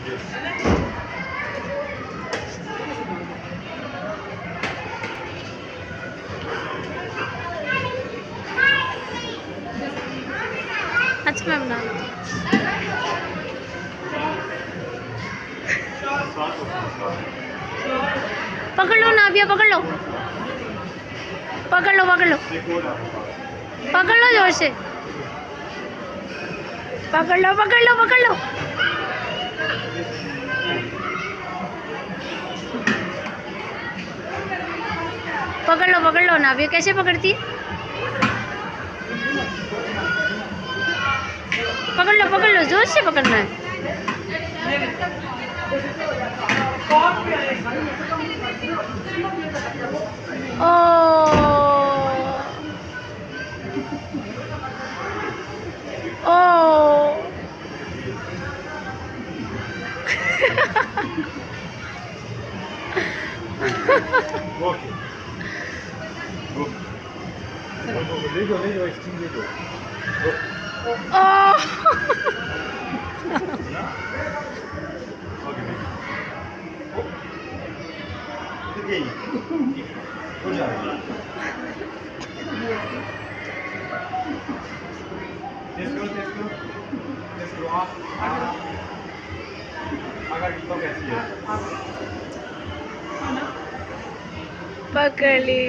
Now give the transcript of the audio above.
अच्छा मैं बना पकड़ लो नाबिया, पकड़ लो, पकड़ लो, पकड़ लो, पकड़ लो जोर से, पकड़ लो, पकड़ लो, पकड़ लो। पकड़ लो, पकड़ लो नाबिया। कैसे पकड़ती है? पकड़ लो, जोर से पकड़ना है। ओ ओ ले जाओ स्टीम ले जाओ। हो जाएगा। पकड़ ली।